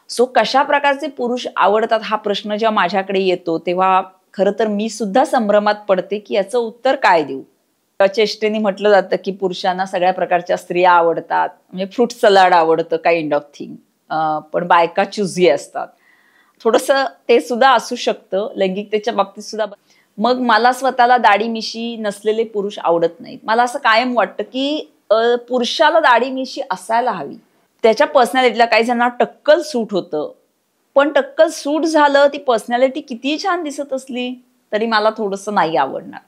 So कशा प्रकारचे पुरुष आवडतात हा प्रश्न जेव्हा माझ्याकडे येतो तेव्हा खरं तर मी सुद्धा संभ्रमात पडते की याचं उत्तर काय देऊ. चेष्टेने म्हटलं जातं की पुरुषांना सगळ्या प्रकारच्या स्त्रिया आवडतात, म्हणजे फ्रूट सलाड आवडतं काइंड ऑफ थिंग. पण बायका चुजी असतात. थोडंसं ते सुद्धा असू शकतं लैंगिकतेच्या बाबतीत सुद्धा. मग मला स्वतःला दाढी मिशी नसलेले पुरुष आवडत नाहीत. मला असं कायम वाटतं की पुरुषाला दाढी मिशी असायला हवी. त्याच्या पर्सनॅलिटीला काही जणांना टक्कल सूट होतं. पण टक्कल सूट झालं, ती पर्सनॅलिटी कितीही छान दिसत असली तरी मला थोडंसं नाही आवडणार.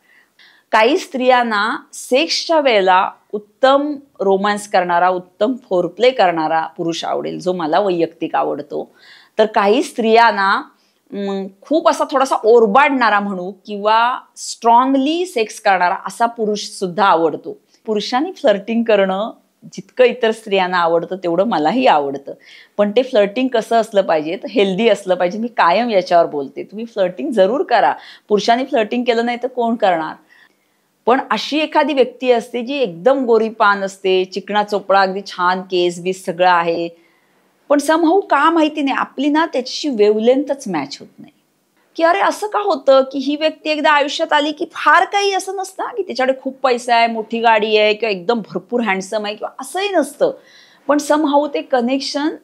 काही स्त्रियांना सेक्सच्या वेळेला उत्तम रोमॅन्स करणारा, उत्तम फोरप्ले करणारा पुरुष आवडेल, जो मला वैयक्तिक आवडतो. तर काही स्त्रियांना खूप असा थोडासा ओरबाडणारा म्हणू किंवा स्ट्रॉंगली सेक्स करणारा असा पुरुष सुद्धा आवडतो. पुरुषांनी फ्लर्टिंग करणं जितकं इतर स्त्रियांना आवडतं तेवढं मलाही आवडतं. पण ते फ्लर्टिंग कसं असलं पाहिजे, तर हेल्दी असलं पाहिजे. मी कायम याच्यावर बोलते. तुम्ही फ्लर्टिंग जरूर करा. पुरुषांनी फ्लर्टिंग केलं नाही तर कोण करणार? पण अशी एखादी व्यक्ती असते जी एकदम गोरीपान असते, चिकणा चोपडा, अगदी छान केस बीस सगळं आहे, पण समहाऊ का माहिती नाही आपली ना त्याच्याशी वेवलेंथच मॅच होत नाही. की अरे असं का होतं की ही व्यक्ती एकदा आयुष्यात आली की फार काही असं नसतं की त्याच्याकडे खूप पैसा आहे, मोठी गाडी आहे किंवा एकदम भरपूर हँडसम आहे किंवा असंही नसतं. पण समहाऊ ते कनेक्शन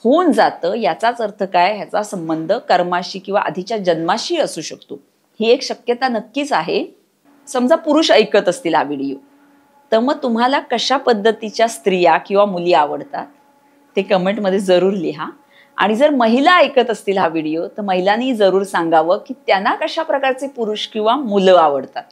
होऊन जातं. याचाच अर्थ काय, ह्याचा संबंध कर्माशी किंवा आधीच्या जन्माशी असू शकतो. ही एक शक्यता नक्कीच आहे. समजा पुरुष ऐकत असतील हा व्हिडिओ, तर मग तुम्हाला कशा पद्धतीच्या स्त्रिया किंवा मुली आवडतात ते कमेंटमध्ये जरूर लिहा. आणि जर महिला ऐकत असतील हा व्हिडिओ तर महिलांनी जरूर सांगावं की त्यांना कशा प्रकारचे पुरुष किंवा मुलं आवडतात.